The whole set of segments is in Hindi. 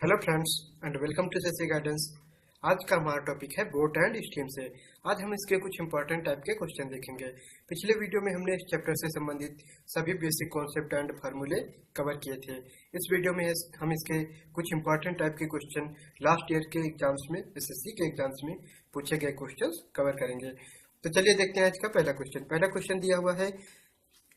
Hello friends and welcome to Shashi guidance. आज का हमारा टॉपिक है बोट एंड स्टीम से। आज हम इसके कुछ इंपॉर्टेंट टाइप के क्वेश्चन देखेंगे। पिछले वीडियो में हमने इस चैप्टर से संबंधित सभी बेसिक कॉन्सेप्ट एंड फार्मूले कवर किए थे। इस वीडियो में हम इसके कुछ इंपॉर्टेंट टाइप के क्वेश्चन लास्ट ईयर के एग्जाम्स में, एसएससी के एग्जाम्स में पूछे गए क्वेश्चन कवर करेंगे। तो चलिए देखते हैं आज का पहला क्वेश्चन। पहला क्वेश्चन दिया हुआ है,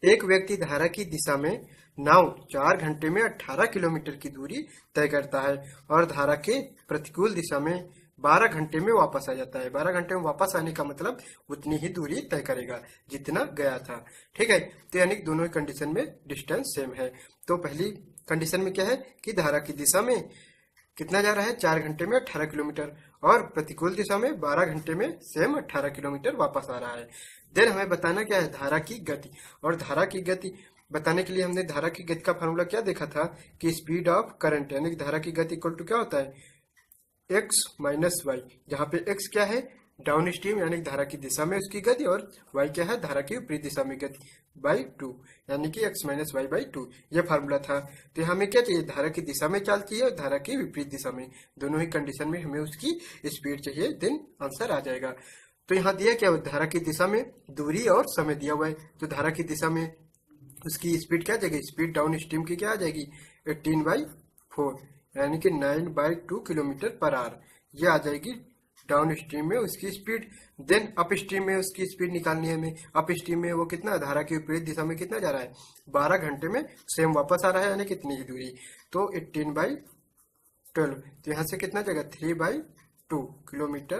एक व्यक्ति धारा की दिशा में नाव 4 घंटे में 18 किलोमीटर की दूरी तय करता है और धारा के प्रतिकूल दिशा में 12 घंटे में वापस आ जाता है। 12 घंटे में वापस आने का मतलब उतनी ही दूरी तय करेगा जितना गया था। ठीक है, तो यानी दोनों ही कंडीशन में डिस्टेंस सेम है। तो पहली कंडीशन में क्या है कि धारा की दिशा में कितना जा रहा है, 4 घंटे में 18 किलोमीटर, और प्रतिकूल दिशा में 12 घंटे में सेम 18 किलोमीटर वापस आ रहा है। देन हमें बताना क्या है, धारा की गति। और धारा की गति बताने के लिए हमने धारा की गति का फॉर्मूला क्या देखा था कि स्पीड ऑफ करंट, यानी धारा की गति इक्वल टू क्या होता है, एक्स माइनस वाई, जहाँ पे एक्स क्या है, डाउन स्ट्रीम यानी धारा की दिशा में उसकी गति, और वाई क्या है, धारा की विपरीत दिशा में गति, बाई 2, यानी कि एक्स माइनस वाई बाई 2, ये फार्मूला था। तो हमें क्या चाहिए, धारा की दिशा में चाल चाहिए और धारा की विपरीत दिशा में, दोनों ही कंडीशन में हमें उसकी स्पीड चाहिए, देन आंसर आ जाएगा। तो यहाँ दिया क्या, धारा की दिशा में दूरी और समय दिया हुआ है। तो धारा की दिशा में उसकी स्पीड क्या आ जाएगी, स्पीड डाउन स्ट्रीम की क्या आ जाएगी, 18/4, यानी कि 9/2 किलोमीटर पर आवर, ये आ जाएगी डाउन स्ट्रीम में उसकी स्पीड। देन अप स्ट्रीम में उसकी स्पीड निकालनी है हमें। अप स्ट्रीम में वो कितना, धारा की विपरीत दिशा में कितना जा रहा है, 12 घंटे में सेम वापस आ रहा है, यानी कितनी ही दूरी, तो 18/12, तो यहाँ से कितना जाएगा, 3/2 किलोमीटर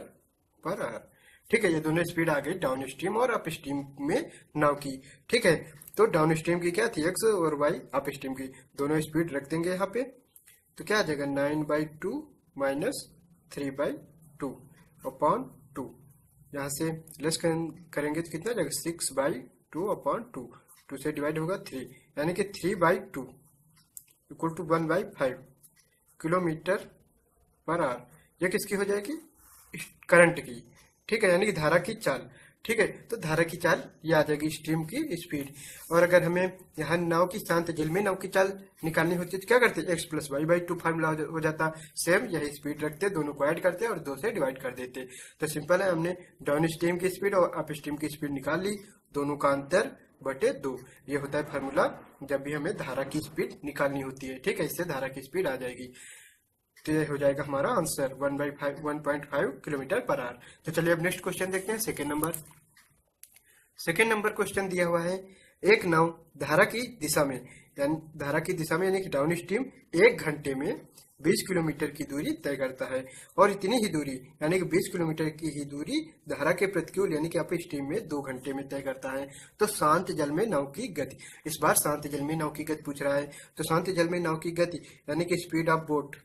पर आवर। ठीक है, ये दोनों स्पीड आ गई डाउन स्ट्रीम और अप स्ट्रीम में नाव की। ठीक है, तो डाउन स्ट्रीम की क्या थी, एक्स, और वाई अप स्ट्रीम की, दोनों स्पीड रख देंगे यहाँ पे। तो क्या आ जाएगा, 9/2 माइनस 3/2 अपॉन 2, यहाँ से लेस करेंगे तो कितना जाएगा, 6/2 अपॉन 2, 2 से डिवाइड होगा 3, यानी कि 3/2 equal to 1/5 kilometre per hour. ये किसकी हो जाएगी, करंट की। ठीक है, यानी कि धारा की चाल। ठीक है, तो धारा की चाल ये आ जाएगी स्ट्रीम की स्पीड। और अगर हमें यहाँ नाव की शांत जल में नाव की चाल निकालनी होती है तो क्या करते, x plus y by 2 formula हो जाता, सेम यही स्पीड रखते, दोनों को ऐड करते और 2 से डिवाइड कर देते। तो सिंपल है, हमने डाउन स्ट्रीम की स्पीड और अप स्ट्रीम की स्पीड निकाल ली, दोनों का अंतर बटे 2, ये होता है फार्मूला जब भी हमें धारा की स्पीड निकालनी होती है। ठीक है, इससे धारा की स्पीड आ जाएगी। तो ये हो जाएगा हमारा आंसर 1/5 किलोमीटर पर आवर। तो चलिए अब नेक्स्ट क्वेश्चन देखते हैं, सेकेंड नंबर क्वेश्चन दिया हुआ है, एक नाव धारा की दिशा में यानी कि डाउन स्ट्रीम 1 घंटे में 20 किलोमीटर की दूरी तय करता है, और इतनी ही दूरी यानी कि 20 किलोमीटर की ही दूरी धारा के प्रतिकूल यानी कि अप स्ट्रीम में 2 घंटे में तय करता है। तो शांत जल में नाव की गति, इस बार शांत जल में नाव की गति पूछ रहा है। तो शांत जल में नाव की गति यानी कि स्पीड ऑफ बोट,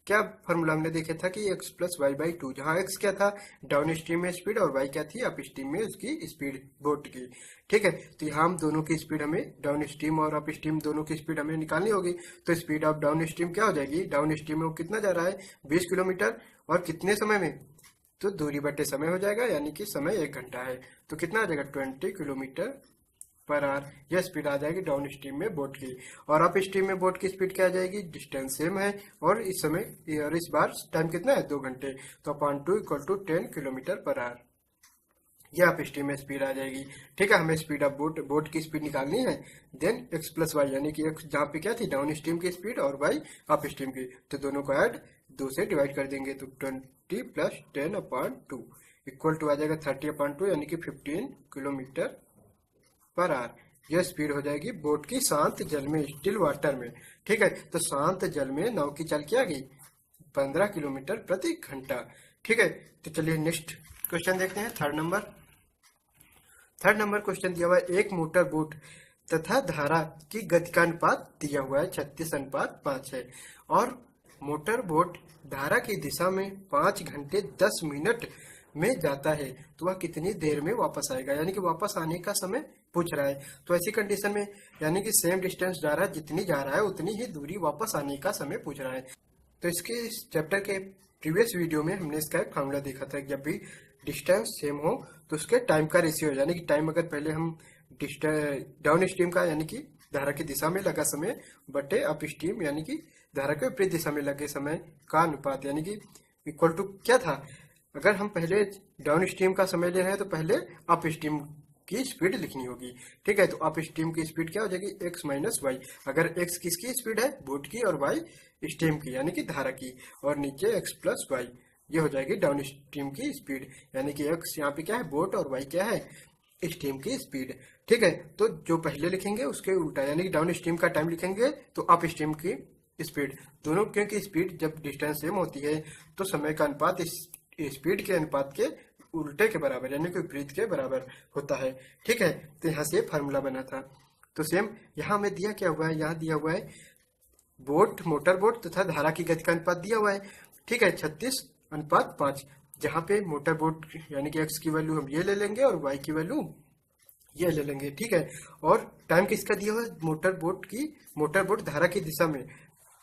क्या फॉर्मूला हमने देखा था कि एक्स प्लस वाई बाई 2, जहाँ एक्स क्या था डाउन स्ट्रीम में स्पीड और वाई क्या थी अप स्ट्रीम में उसकी स्पीड बोट की। ठीक है, तो यहाँ हम दोनों की स्पीड, हमें डाउन स्ट्रीम और अप स्ट्रीम दोनों की स्पीड हमें निकालनी होगी। तो स्पीड ऑफ डाउन स्ट्रीम क्या हो जाएगी, डाउन स्ट्रीम में वो कितना जा रहा है, 20 किलोमीटर, और कितने समय में, तो दूरी बटे समय हो जाएगा, यानी कि समय 1 घंटा है, तो कितना आ जाएगा, 20 किलोमीटर पर आवर, यह स्पीड आ जाएगी डाउन स्ट्रीम में बोट की। और अप स्ट्रीम में बोट की स्पीड क्या आ जाएगी, डिस्टेंस सेम है, और इस समय और इस बार टाइम कितना है, 2 घंटे, तो upon 2 equal to 10 kilometre per hour, यह अप स्ट्रीम में स्पीड आ जाएगी। ठीक है, हमें स्पीड ऑफ बोट की स्पीड निकालनी है। देन एक्स प्लस वाई, यानी कि एक्स जहाँ पे क्या थी डाउन स्ट्रीम की स्पीड और वाई अप स्ट्रीम की, तो दोनों को ऐड 2 से डिवाइड कर देंगे, तो 20 प्लस 10 अपॉन 2 इक्वल टू आ जाएगा 30/2, यानी कि 15 किलोमीटर पर आवर। यह स्पीड हो जाएगी बोट की शांत जल में, स्टिल वाटर में। ठीक है, तो शांत जल में नाव की चाल क्या गई, 15 किलोमीटर प्रति घंटा। ठीक है, तो चलिए नेक्स्ट क्वेश्चन देखते हैं, थर्ड नंबर क्वेश्चन दिया हुआ है, एक मोटर बोट तथा धारा की गति का अनुपात दिया हुआ है 36:5 है, और मोटर बोट धारा की दिशा में 5 घंटे 10 मिनट में जाता है, तो वह कितनी देर में वापस आएगा, यानी कि वापस आने का समय पूछ रहा है। तो ऐसी कंडीशन में यानी कि सेम डिस्टेंस जा रहा है, जितनी जा रहा है उतनी ही दूरी वापस आने का समय पूछ रहा है। तो इसके इस चैप्टर के प्रीवियस वीडियो में हमने इसका एक फार्मूला देखा था, जब भी डिस्टेंस सेम हो तो उसके टाइम का रेशियो, यानी कि टाइम अगर पहले हम डाउन स्ट्रीम का यानी कि धारा की दिशा में लगा समय बटे अप स्ट्रीम यानी कि धारा के विपरीत दिशा में लगे समय का अनुपात, यानी कि इक्वल टू क्या था, अगर हम पहले डाउन स्ट्रीम का समय ले रहे हैं तो पहले अप स्ट्रीम की स्पीड लिखनी होगी। ठीक है, तो अप स्ट्रीम की स्पीड क्या हो जाएगी, x माइनस वाई। अगर x किसकी स्पीड है, बोट की, और y स्ट्रीम की यानी कि धारा की, और नीचे x प्लस वाई, ये हो जाएगी डाउन स्ट्रीम की स्पीड, यानी कि x यहाँ पे क्या है, बोट, और y क्या है, स्ट्रीम की स्पीड। ठीक है, तो जो पहले लिखेंगे उसके उल्टा, यानी कि डाउन स्ट्रीम का टाइम लिखेंगे तो अप स्ट्रीम की स्पीड, दोनों क्योंकि स्पीड जब डिस्टेंस सेम होती है तो समय का अनुपात इस स्पीड के अनुपात के उल्टे के बराबर, यानी कि विपरीत के बराबर होता है। ठीक है, तो यहाँ से फार्मूला बना था। तो सेम यहाँ में दिया क्या हुआ है, यहाँ दिया हुआ है बोट, मोटर बोट तथा धारा की गति का अनुपात दिया हुआ है। ठीक है, 36:5, जहाँ पे मोटर बोट यानी कि x की वैल्यू हम ये ले लेंगे और y की वैल्यू ये ले लेंगे। ठीक है, और टाइम किसका दिया हुआ है, मोटर बोट धारा की दिशा में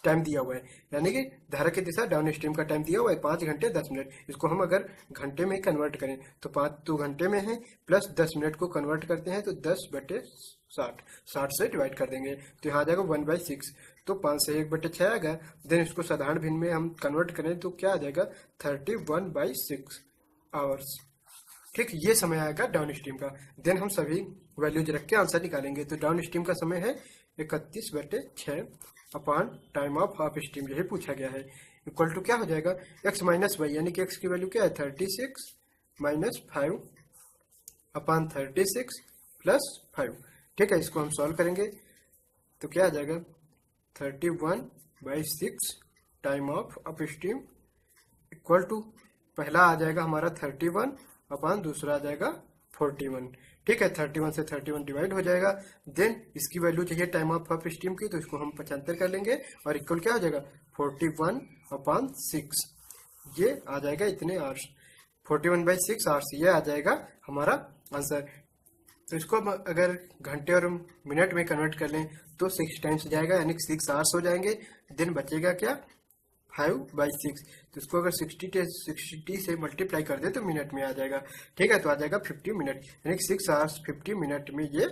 टाइम दिया हुआ है, यानी कि धारा की दिशा डाउन स्ट्रीम का टाइम दिया हुआ है 5 घंटे 10 मिनट। इसको हम अगर घंटे में कन्वर्ट करें तो 5 तो घंटे में है, प्लस 10 मिनट को कन्वर्ट करते हैं तो 10/60 से डिवाइड कर देंगे तो यहाँ आ जाएगा 1/6, तो 5 से 1/6 आएगा। देन इसको साधारण भिन्न में हम कन्वर्ट करें तो क्या आ जाएगा, 31/6 आवर्स। ठीक, ये समय आएगा डाउन स्ट्रीम का। देन हम सभी वैल्यूज रख के आंसर निकालेंगे। तो डाउन स्ट्रीम का समय है 31/6 upon time of up stream, यही पूछा गया है, इक्वल टू क्या हो जाएगा, x माइनस वाई, यानी कि x की वैल्यू क्या है 36 माइनस 5 अपॉन 36 प्लस 5। ठीक है, इसको हम सॉल्व करेंगे तो क्या आ जाएगा, 31/6 time of upstream equal to पहला आ जाएगा हमारा 31 अपॉन दूसरा आ जाएगा 41। ठीक है, 31 से 31 डिवाइड हो जाएगा। देन इसकी वैल्यू चाहिए टाइम ऑफ अप स्ट्रीम की, तो इसको हम 75 कर लेंगे और इक्वल क्या हो जाएगा 41/6, ये आ जाएगा इतने आवर्स, 41/6 आवर्स, ये आ जाएगा हमारा आंसर। तो इसको हम अगर घंटे और मिनट में कन्वर्ट कर लें तो 6 टाइम्स जाएगा, यानी कि 6 आवर्स हो जाएंगे। देन बचेगा क्या, 5/6, तो इसको अगर 60 से मल्टीप्लाई कर दे तो मिनट में आ जाएगा। ठीक है, तो आ जाएगा 50 मिनट, यानी कि 6 आवर्स 50 मिनट में ये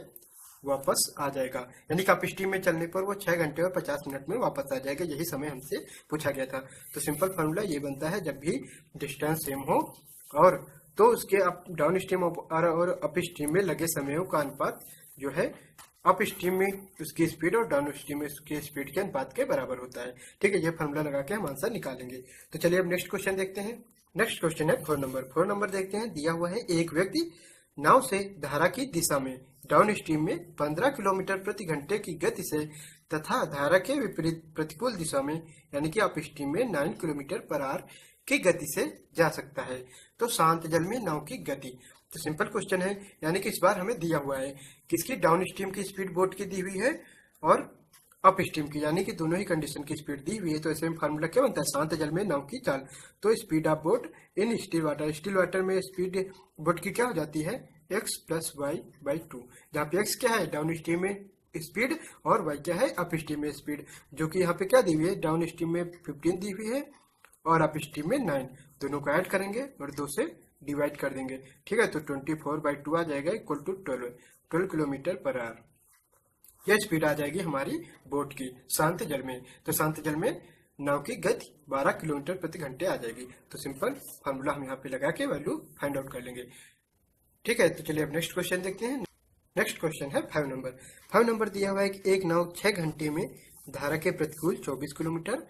वापस आ जाएगा, यानी कि अप स्ट्रीम में चलने पर वो 6 घंटे और 50 मिनट में वापस आ जाएगा। यही समय हमसे पूछा गया था। तो सिंपल फार्मूला ये बनता है, जब भी डिस्टेंस सेम हो और तो उसके अप डाउन स्ट्रीम और अप स्ट्रीम में लगे समयों का अनुपात जो है अप स्ट्रीम में उसकी स्पीड और डाउन स्ट्रीम में उसकी स्पीड के अनुपात के बराबर होता है। ठीक है, ये फार्मूला लगा के हम आंसर निकालेंगे। तो चलिए अब नेक्स्ट क्वेश्चन देखते हैं। नेक्स्ट क्वेश्चन है 4 नंबर। 4 नंबर देखते हैं। दिया हुआ है, एक व्यक्ति नाव से धारा की दिशा में डाउन स्ट्रीम में 15 किलोमीटर प्रति घंटे की गति से तथा धारा के विपरीत प्रतिकूल दिशा में यानी कि अप स्ट्रीम में 9 किलोमीटर पर आवर की गति से जा सकता है, तो शांत जल में नाव की गति। तो सिंपल क्वेश्चन है, यानी कि इस बार हमें दिया हुआ है किसकी, डाउन स्ट्रीम की स्पीड बोट की दी हुई है और अप स्ट्रीम की, यानी कि दोनों ही कंडीशन की स्पीड दी हुई है। तो ऐसे में फार्मूला क्या बनता है, शांत जल में नाव की चाल। तो speed of boat in still water, still water में स्पीड बोट की क्या हो जाती है, x प्लस वाई बाई 2, जहाँ पे x क्या है डाउन स्ट्रीम में स्पीड और y क्या है अप स्ट्रीम में स्पीड, जो कि यहाँ पे क्या दी हुई है, डाउन स्ट्रीम में 15 दी हुई है और अप स्ट्रीम में 9, दोनों को ऐड करेंगे और 2 से डिवाइड कर देंगे। ठीक है, तो 24/2 आ जाएगा equal to 12 kilometre per hour. यह स्पीड आ जाएगी हमारी बोट की शांत जल में। तो शांत जल में नाव की गति 12 किलोमीटर प्रति घंटे आ जाएगी। तो सिंपल फार्मूला हम यहाँ पे लगा के वैल्यू फाइंड आउट कर लेंगे। ठीक है, तो चलिए अब नेक्स्ट क्वेश्चन देखते हैं। नेक्स्ट क्वेश्चन है 5 नंबर। 5 नंबर दिया हुआ है कि एक नाव 6 घंटे में धारा के प्रतिकूल 24 किलोमीटर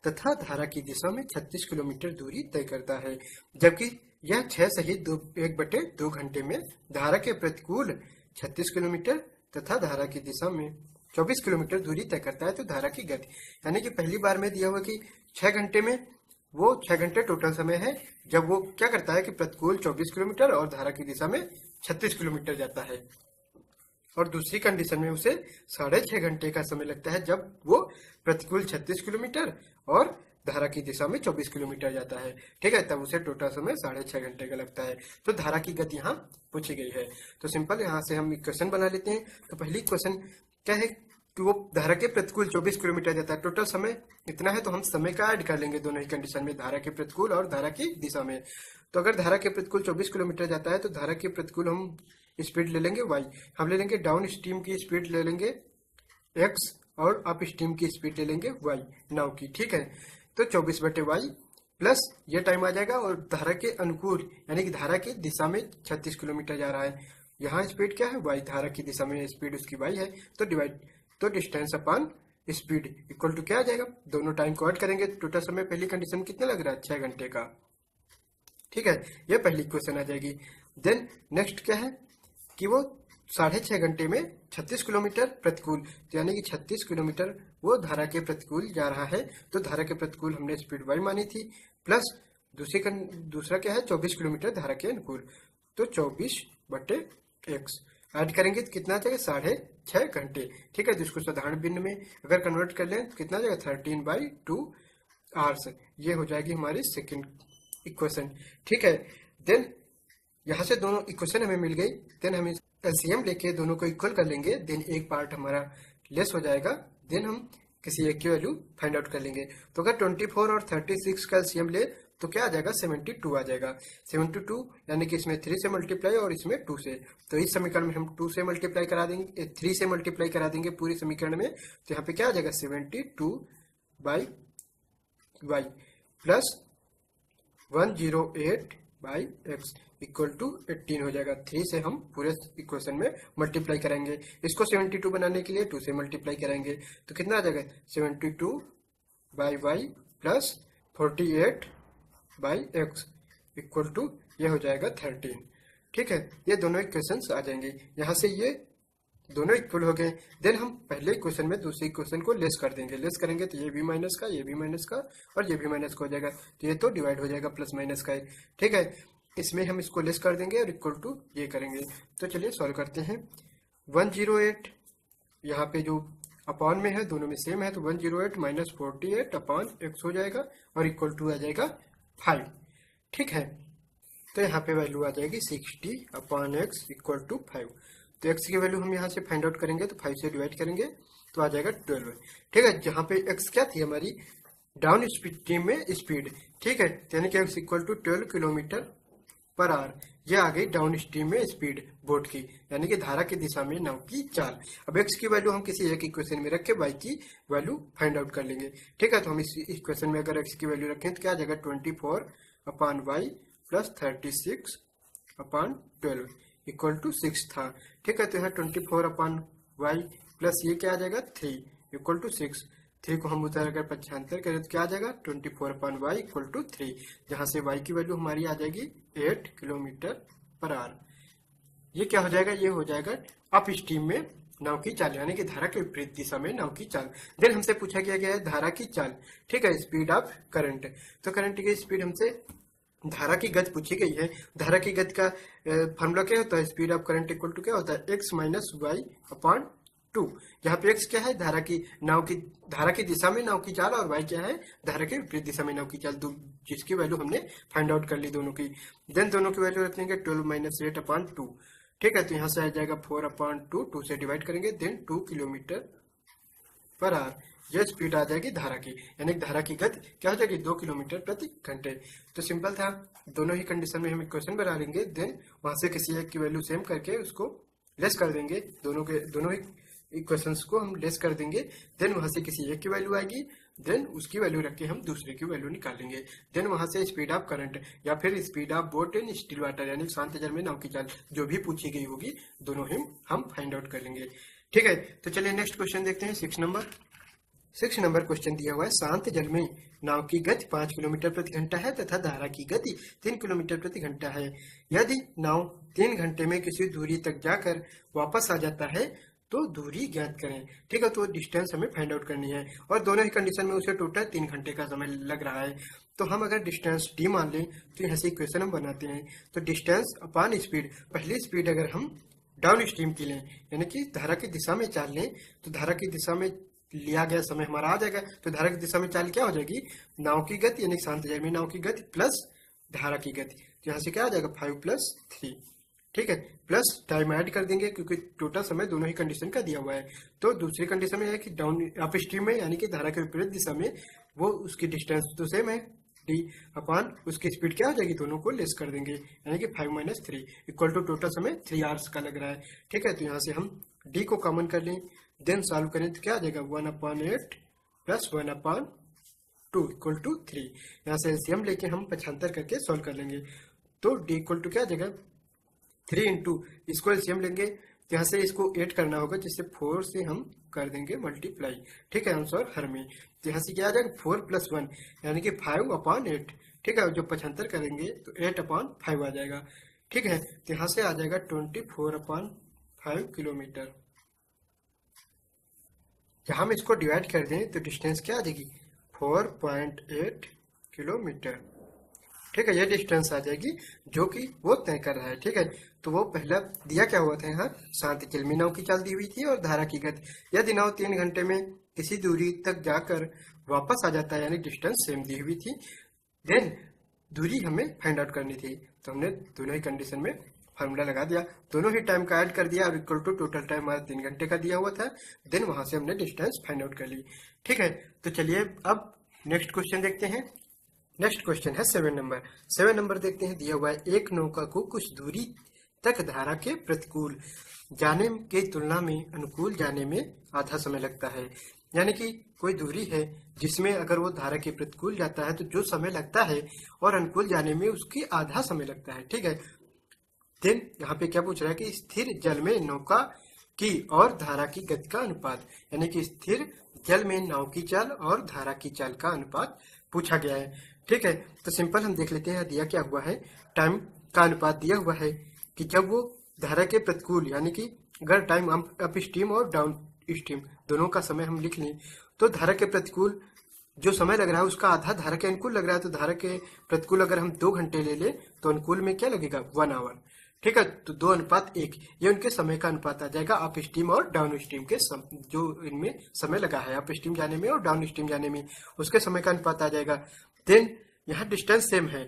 तथा धारा की दिशा में 36 किलोमीटर दूरी तय करता है, जबकि यह 6 सहित 1/2 घंटे में धारा के प्रतिकूल 36 किलोमीटर तथा धारा की दिशा में 24 किलोमीटर दूरी तय करता है। तो धारा की गति, यानी कि पहली बार में दिया हुआ कि 6 घंटे में, वो 6 घंटे टोटल समय है जब वो क्या करता है कि प्रतिकूल 24 किलोमीटर और धारा की दिशा में 36 किलोमीटर जाता है, और दूसरी कंडीशन में उसे 6.5 घंटे का समय लगता है जब वो प्रतिकूल 36 किलोमीटर और धारा की दिशा में 24 किलोमीटर जाता है। ठीक है, तब उसे टोटल समय 6.5 घंटे का लगता है। तो धारा की गति यहाँ पूछी गई है। तो सिंपल यहाँ से हम इक्वेशन बना लेते हैं। तो पहली इक्वेशन क्या है कि वो धारा के प्रतिकूल 24 किलोमीटर जाता है, टोटल समय इतना है, तो हम समय का ऐड कर लेंगे दोनों ही कंडीशन में, धारा के प्रतिकूल और धारा की दिशा में। तो अगर धारा के प्रतिकूल 24 किलोमीटर जाता है तो धारा के प्रतिकूल हम स्पीड ले लेंगे y, हम ले लेंगे डाउन स्ट्रीम की स्पीड ले लेंगे x और अप स्ट्रीम की स्पीड ले लेंगे y नाव की, ठीक है। तो 24/y प्लस ये टाइम आ जाएगा और धारा के अनुकूल यानी कि धारा की दिशा में 36 किलोमीटर जा रहा है। यहाँ स्पीड क्या है y, धारा की दिशा में स्पीड उसकी y है, तो डिवाइड, तो distance upon speed equal to क्या आ जाएगा, दोनों टाइम को ऐड करेंगे। टोटल समय पहली कंडीशन कितना लग रहा है, 6 घंटे का, ठीक है। ये पहली क्वेश्चन आ जाएगी। देन नेक्स्ट क्या है कि वो 6.5 घंटे में 36 किलोमीटर प्रतिकूल, तो यानी कि 36 किलोमीटर वो धारा के प्रतिकूल जा रहा है, तो धारा के प्रतिकूल हमने स्पीड y मानी थी, प्लस दूसरा क्या है 24 किलोमीटर धारा के अनुकूल, तो 24/x ऐड करेंगे तो कितना आ जाएगा 6.5 घंटे, ठीक है। जिसको साधारण भिन्न में अगर कन्वर्ट कर लें तो कितना आ जाएगा 13/2 आवर्स, ये हो जाएगी हमारी सेकेंड इक्वेशन, ठीक है। देन यहाँ से दोनों इक्वेशन हमें मिल गई। देन हम एलसीएम लेके दोनों को इक्वल कर लेंगे। देन एक पार्ट हमारा लेस हो जाएगा। देन हम किसी एक की वैल्यू फाइंड आउट कर लेंगे। तो अगर 24 और 36 का एलसीएम ले तो क्या आ जाएगा 72 आ जाएगा। 72 यानी कि इसमें 3 से मल्टीप्लाई और इसमें 2 से, तो इस समीकरण में हम 2 से मल्टीप्लाई करा देंगे, 3 से मल्टीप्लाई करा देंगे पूरी समीकरण में। तो यहाँ पे क्या आ जाएगा 72/y plus 108/x equal to 18 हो जाएगा। 3 से हम पूरे इक्वेशन में मल्टीप्लाई करेंगे। इसको 72 बनाने के लिए 2 से मल्टीप्लाई करेंगे तो कितना आ जाएगा 72/y plus 48/x equal to ये हो जाएगा 13, ठीक है। ये दोनों इक्वेशंस आ जाएंगे। यहाँ से ये दोनों इक्वल हो गए। देन हम पहले इक्वेशन में दूसरे इक्वेशन को लेस कर देंगे। लेस करेंगे तो ये भी माइनस का, ये भी माइनस का और ये भी माइनस का हो जाएगा, तो ये तो डिवाइड हो जाएगा प्लस माइनस का, ठीक है। इसमें हम इसको लेस कर देंगे और इक्वल टू ये करेंगे। तो चलिए सॉल्व करते हैं। 108 यहाँ पे जो अपॉन में है दोनों में सेम है, तो 108 माइनस 48/x हो जाएगा और इक्वल टू आ जाएगा 5, ठीक है। तो यहाँ पे वैल्यू आ जाएगी 60/x इक्वल टू 5। तो x की वैल्यू हम यहाँ से फाइंड आउट करेंगे तो 5 से डिवाइड करेंगे तो आ जाएगा 12, ठीक है। जहाँ पे x क्या थी हमारी डाउन स्ट्रीम में स्पीड, ठीक है, यानी कि x इक्वल टू 12 km/h, ये आ गई डाउन स्ट्रीम में स्पीड बोट की, यानी कि धारा की दिशा में नाव की चाल। अब x की वैल्यू हम किसी एक इक्वेशन में रख के y की वैल्यू फाइंड आउट कर लेंगे, ठीक है। तो हम इस इक्वेशन में अगर x की वैल्यू रखें तो क्या आ जाएगा 24/y प्लस 36/12 इक्वल टू 6 था, ठीक है। तो यहाँ 24/y प्लस ये क्या आ जाएगा 3 इक्वल टू 6। 3 को हम उधर अगर 75 करें तो क्या आ जाएगा 24/y इक्वल टू 3, जहां से y की वैल्यू हमारी आ जाएगी 8 km/h। ये क्या हो जाएगा, ये हो जाएगा अप स्ट्रीम में नाव की चाल, यानी कि धारा के विपरीत दिशा में नाव की चाल। देन हमसे पूछा गया है धारा की चाल, ठीक है, स्पीड ऑफ करंट। तो करंट की स्पीड हमसे धारा की गति पूछी गई है। धारा की गति का फॉर्मूला क्या होता है, speed of current equal to क्या होता है x माइनस वाई अपॉन 2। यहाँ पे x क्या है धारा की दिशा में नाव की चाल और y क्या है धारा के विपरीत दिशा में नाव की चाल, जिसकी वैल्यू हमने फाइंड आउट कर ली दोनों की। देन दोनों की वैल्यू रख देंगे 12 माइनस 8/2, ठीक है। तो यहाँ से आ जाएगा 4/2, 2 से डिवाइड करेंगे, देन 2 km/h। यह स्पीड आ जाएगी धारा की, यानी धारा की गति क्या हो जाएगी 2 km/घंटे। तो सिंपल था, दोनों ही कंडीशन में हम इक्वेशन बना लेंगे। देन वहां से किसी एक की वैल्यू सेम करके उसको लेस कर देंगे, दोनों ही इक्वेशंस को हम लेस कर देंगे। देन वहां से किसी एक की वैल्यू आएगी, देन उसकी वैल्यू रख के हम दूसरे की वैल्यू निकालेंगे। देन वहां से स्पीड ऑफ करंट या फिर speed of boat in still water यानी शांत जल में नाव की चाल जो भी पूछी गई होगी दोनों ही हम फाइंड आउट कर लेंगे, ठीक है। तो चलिए नेक्स्ट क्वेश्चन देखते हैं। 6 नंबर क्वेश्चन दिया हुआ है, शांत जल में नाव की गति 5 किलोमीटर प्रति घंटा है तथा धारा की गति 3 किलोमीटर प्रति घंटा है। यदि नाव 3 घंटे में किसी दूरी तक जाकर वापस आ जाता है तो दूरी ज्ञात करें, ठीक है। तो डिस्टेंस हमें फाइंड आउट करनी है और दोनों ही कंडीशन में उसे टोटल 3 घंटे का समय लग रहा है। तो हम अगर डिस्टेंस d मान लें तो यहाँ से इक्वेशन हम बनाते हैं। तो डिस्टेंस अपॉन स्पीड, पहली स्पीड अगर हम डाउन स्ट्रीम की लें यानी कि धारा की दिशा में चाल लें तो धारा की दिशा में लिया गया समय हमारा आ जाएगा। तो धारा की दिशा में चाल क्या हो जाएगी, नाव की गति यानी शांत जल में नाव की गति प्लस धारा की गति। तो यहाँ से क्या आ जाएगा 5 + 3, ठीक है, प्लस टाइम ऐड कर देंगे क्योंकि टोटल समय दोनों ही कंडीशन का दिया हुआ है। तो दूसरी कंडीशन में है कि डाउन अप स्ट्रीम में यानी कि धारा के विपरीत दिशा में वो उसकी डिस्टेंस तो सेम है d अपॉन उसकी स्पीड क्या हो जाएगी, दोनों को लेस कर देंगे यानी कि 5 - 3 इक्वल टू टोटल समय 3 आवर्स का लग रहा है, ठीक है। तो यहाँ से हम डी को कॉमन कर लें, देन सॉल्व करें तो क्या आ जाएगा 1/8 प्लस 1/2 इक्वल टू 3। यहाँ से एलसीएम लेके हम पक्षांतर करके सॉल्व कर लेंगे। तो डी इक्वल टू क्या आ जाएगा 3 इंटू इसको एलसीएम लेंगे, तो यहाँ से इसको 8 करना होगा, जिससे 4 से हम कर देंगे मल्टीप्लाई। ठीक है, आंसर हर में। तो यहाँ से क्या आ जाएगा 4 + 1 यानी कि 5/8। ठीक है, जो पक्षांतर करेंगे तो 8/5 आ जाएगा। ठीक है, तो यहाँ से आ जाएगा 24/5 किलोमीटर। यहाँ हम इसको डिवाइड कर दें तो डिस्टेंस क्या आ जाएगी 4.8 किलोमीटर। ठीक है, ये डिस्टेंस आ जाएगी जो कि वो तय कर रहा है। ठीक है, तो वो पहला दिया क्या हुआ था, यहाँ शांति जल में नाव की चाल दी हुई थी और धारा की गति। यदि नाव 3 घंटे में किसी दूरी तक जाकर वापस आ जाता है, यानी डिस्टेंस सेम दी हुई थी, देन दूरी हमें फाइंड आउट करनी थी। तो हमने दोनों ही कंडीशन में फार्मूला लगा दिया, दोनों ही टाइम का ऐड कर दिया और इक्वल टू टोटल टाइम हमारा 3 घंटे का दिया हुआ था, देन वहां से हमने डिस्टेंस फाइंड आउट कर ली। ठीक है, तो चलिए अब नेक्स्ट क्वेश्चन देखते हैं। नेक्स्ट क्वेश्चन है 7 नंबर। 7 नंबर देखते हैं, दिया हुआ है एक नौका को कुछ दूरी तक धारा के प्रतिकूल जाने की तुलना में अनुकूल जाने में आधा समय लगता है। यानी कि कोई दूरी है जिसमें अगर वो धारा के प्रतिकूल जाता है तो जो समय लगता है और अनुकूल जाने में उसकी आधा समय लगता है। ठीक है, देन यहाँ पे क्या पूछ रहा है कि स्थिर जल में नौका की और धारा की गति का अनुपात, यानी कि स्थिर जल में नाव की चाल और धारा की चाल का अनुपात पूछा गया है। ठीक है, तो सिंपल हम देख लेते हैं दिया क्या हुआ है। टाइम का अनुपात दिया हुआ है कि जब वो धारा के प्रतिकूल, यानी कि अगर टाइम अप स्ट्रीम और डाउन स्ट्रीम दोनों का समय हम लिख लें तो धारा के प्रतिकूल जो समय लग रहा है उसका आधा धारा के अनुकूल लग रहा है। तो धारा के प्रतिकूल अगर हम 2 घंटे ले लें तो अनुकूल में क्या लगेगा 1 आवर। ठीक है, तो 2:1 ये उनके समय का अनुपात आ जाएगा अप स्ट्रीम और डाउन स्ट्रीम के जो इनमें समय लगा है अप स्ट्रीम जाने में और डाउन स्ट्रीम जाने में, उसके समय का अनुपात आ जाएगा। देन यहाँ डिस्टेंस सेम है।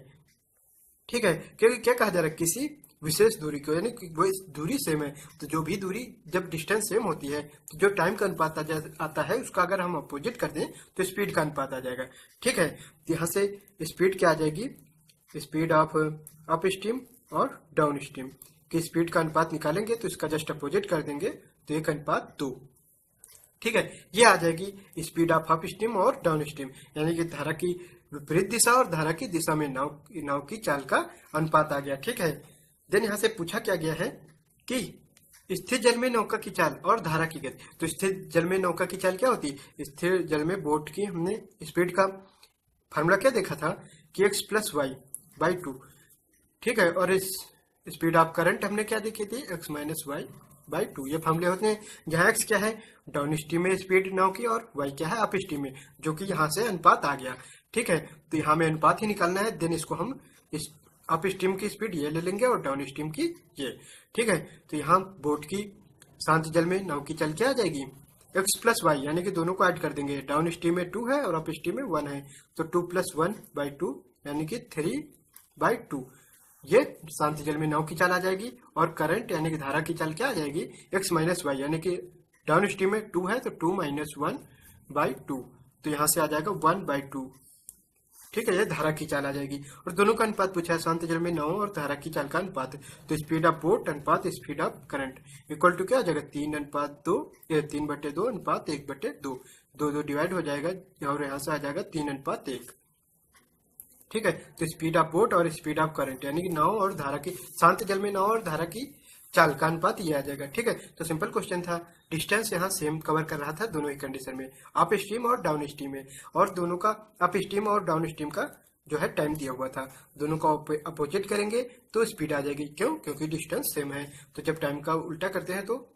ठीक है, क्योंकि क्या कहा जा रहा है किसी विशेष दूरी को, यानी कि वो दूरी सेम है, तो जो भी दूरी जब डिस्टेंस सेम होती है तो जो टाइम का अनुपात आता है उसका अगर हम अपोजिट कर दें तो स्पीड का अनुपात आ जाएगा। ठीक है, तो यहाँ से स्पीड क्या आ जाएगी, स्पीड ऑफ अप स्ट्रीम और डाउन स्ट्रीम की स्पीड का अनुपात निकालेंगे तो इसका जस्ट अपोजिट कर देंगे तो 1:2। ठीक है, ये आ जाएगी स्पीड ऑफ अप स्ट्रीम और डाउन स्ट्रीम, यानी कि धारा की विपरीत दिशा और धारा की दिशा में नाव की चाल का अनुपात आ गया। ठीक है, देन यहाँ से पूछा क्या गया है कि स्थिर जल में नौका की चाल और धारा की गति। तो स्थिर जल में नौका की चाल क्या होती है, स्थिर जल में बोट की हमने स्पीड का फार्मूला क्या देखा था कि x + y/2। ठीक है, और इस स्पीड ऑफ करंट हमने क्या देखी थी x - y/2। ये फार्मूले होते हैं जहाँ x क्या है डाउन स्ट्रीम में स्पीड नाव की और y क्या है अप स्ट्रीम में, जो कि यहाँ से अनुपात आ गया। ठीक है, तो यहाँ में अनुपात ही निकालना है, देन इसको हम इस अप स्ट्रीम की स्पीड ये ले लेंगे और डाउन स्ट्रीम की ये। ठीक है, तो यहाँ बोट की शांत जल में नाव की चाल क्या आ जाएगी x + y, यानी कि दोनों को ऐड कर देंगे। डाउन स्ट्रीम में 2 है और अप स्ट्रीम में 1 है, तो 2 + 1/2 यानी कि 3/2 ये शांत जल में नाव की चाल आ जाएगी। और करंट यानी कि धारा की चाल क्या आ जाएगी x - y, यानी कि डाउन स्ट्रीम में 2 है तो 2 - 1/2, तो यहाँ से आ जाएगा 1/2। ठीक है, ये धारा की चाल आ जाएगी। और दोनों का अनुपात पूछा है शांत जल में नाव और धारा की चाल का अनुपात, तो स्पीड ऑफ बोट अनुपात speed of current equal to क्या आ जाएगा 3:2 3/2 अनुपात 1/2, 2 डिवाइड हो जाएगा और यहाँ से आ जाएगा 3:1। ठीक है, तो स्पीड ऑफ बोट और स्पीड ऑफ करंट यानी कि नाव और धारा की शांत जल में नाव और धारा की चाल का अनुपात ये आ जाएगा। ठीक है, तो सिंपल क्वेश्चन था, डिस्टेंस यहाँ सेम कवर कर रहा था दोनों ही कंडीशन में, अप स्ट्रीम और डाउन स्ट्रीम में, और दोनों का अप स्ट्रीम और डाउन स्ट्रीम का जो है टाइम दिया हुआ था, दोनों का अपोजिट करेंगे तो स्पीड आ जाएगी। क्यों, क्योंकि डिस्टेंस सेम है, तो जब टाइम का उल्टा करते हैं तो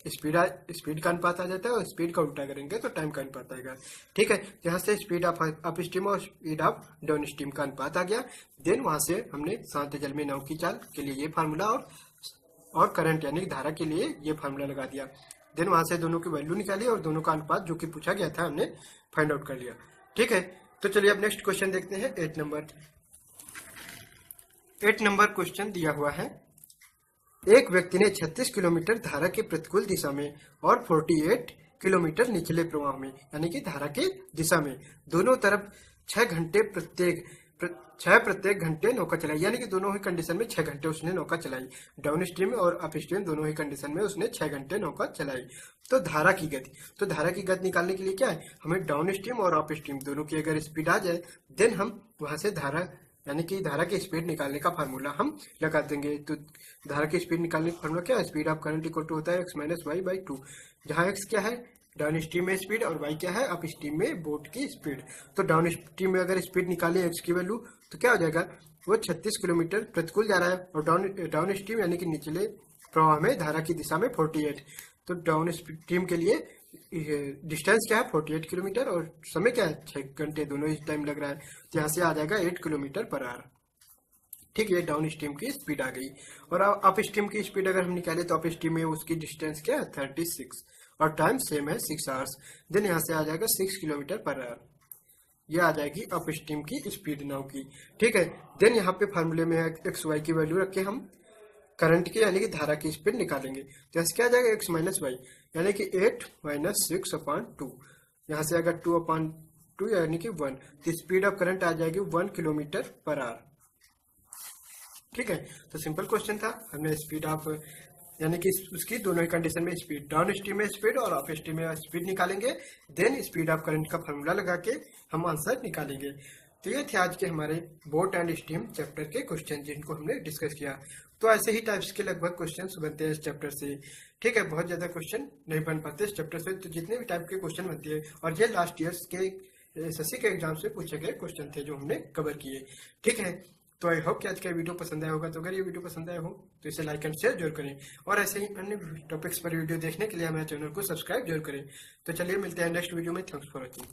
स्पीड का अनुपात आ जाता है और स्पीड का उल्टा करेंगे तो टाइम का अनुपात आएगा। ठीक है, यहाँ से स्पीड ऑफ अप स्ट्रीम और स्पीड ऑफ डाउन स्ट्रीम का अनुपात आ गया। देन वहां से हमने शांत जल में नाव की चाल के लिए ये फार्मूला और करंट यानी धारा के लिए ये फार्मूला लगा दिया। देन वहां से दोनों की वैल्यू निकाली और दोनों का अनुपात जो कि पूछा गया था हमने फाइंड आउट कर लिया। ठीक है, तो चलिए अब नेक्स्ट क्वेश्चन देखते हैं 8 नंबर। 8 नंबर क्वेश्चन दिया हुआ है, एक व्यक्ति ने 36 किलोमीटर धारा के प्रतिकूल दिशा में और 48 किलोमीटर निचले प्रवाह में यानी कि धारा के दिशा में दोनों तरफ 6 घंटे प्रत्येक 6 प्रत्येक घंटे नौका चलाई, यानी कि दोनों ही कंडीशन में 6 घंटे उसने नौका चलाई। डाउन स्ट्रीम और अप स्ट्रीम दोनों ही कंडीशन में उसने 6 घंटे नौका चलाई। तो धारा की गति, तो धारा की गति निकालने के लिए क्या है, हमें डाउन स्ट्रीम और अप स्ट्रीम दोनों की अगर स्पीड आ जाए देन हम वहां से धारा यानी कि धारा की स्पीड निकालने का फार्मूला हम लगा देंगे। तो धारा की स्पीड निकालने का फार्मूला क्या है, speed of current equal to होता है x माइनस वाई बाई 2, जहाँ x क्या है डाउन स्ट्रीम में स्पीड और y क्या है अप स्ट्रीम में बोट की स्पीड। तो डाउन स्ट्रीम में अगर स्पीड निकाले x की वैल्यू तो क्या हो जाएगा, वो 36 किलोमीटर प्रतिकूल जा रहा है, और डाउन स्ट्रीम यानी कि निचले प्रवाह में धारा की दिशा में 48। तो डाउन स्ट्रीम के लिए डिस्टेंस क्या है 48 किलोमीटर और समय क्या है 6 घंटे, दोनों ही टाइम लग रहा है। तो यहाँ से आ जाएगा 8 किलोमीटर पर आवर। ठीक है, डाउन स्ट्रीम की स्पीड आ गई। और अप स्ट्रीम की स्पीड अगर हम निकाले तो अप स्ट्रीम में उसकी डिस्टेंस क्या है 36 और टाइम सेम है 6 आवर्स। देन यहाँ से आ जाएगा 6 किलोमीटर पर आवर, ये आ जाएगी अप स्ट्रीम की स्पीड नाव की। ठीक है, देन यहाँ पे फार्मूले में एक्स वाई की वैल्यू रख के हम करंट की यानी कि धारा की स्पीड निकालेंगे। तो यहाँ से क्या आ जाएगा एक्स माइनस वाई यानी कि 8 माइनस 6 अपॉन 2, यहाँ से अगर 2 अपॉन 2 यानी कि 1, तो स्पीड ऑफ करंट आ जाएगी 1 किलोमीटर पर आवर। ठीक है, तो सिंपल क्वेश्चन था, हमने स्पीड ऑफ यानी कि उसकी दोनों ही कंडीशन में स्पीड, डाउन स्ट्रीम में स्पीड और अप स्ट्रीम में स्पीड निकालेंगे, देन स्पीड ऑफ करंट का फार्मूला लगा के हम आंसर निकालेंगे। तो ये थे आज के हमारे बोट एंड स्ट्रीम चैप्टर के क्वेश्चन जिनको हमने डिस्कस किया। तो ऐसे ही टाइप्स के लगभग क्वेश्चन बनते हैं इस चैप्टर से। ठीक है, बहुत ज्यादा क्वेश्चन नहीं बन पाते इस चैप्टर से, तो जितने भी टाइप के क्वेश्चन बनते हैं, और ये लास्ट ईयर्स के एसएससी के एग्जाम से पूछे गए क्वेश्चन थे जो हमने कवर किए। ठीक है, तो आई होप कि आज का वीडियो पसंद आया होगा। तो अगर ये वीडियो पसंद आया हो तो इसे लाइक एंड शेयर जरूर करें, और ऐसे ही अन्य टॉपिक्स पर वीडियो देखने के लिए हमारे चैनल को सब्सक्राइब जरूर करें। तो चलिए मिलते हैं नेक्स्ट वीडियो में। Thanks for watching.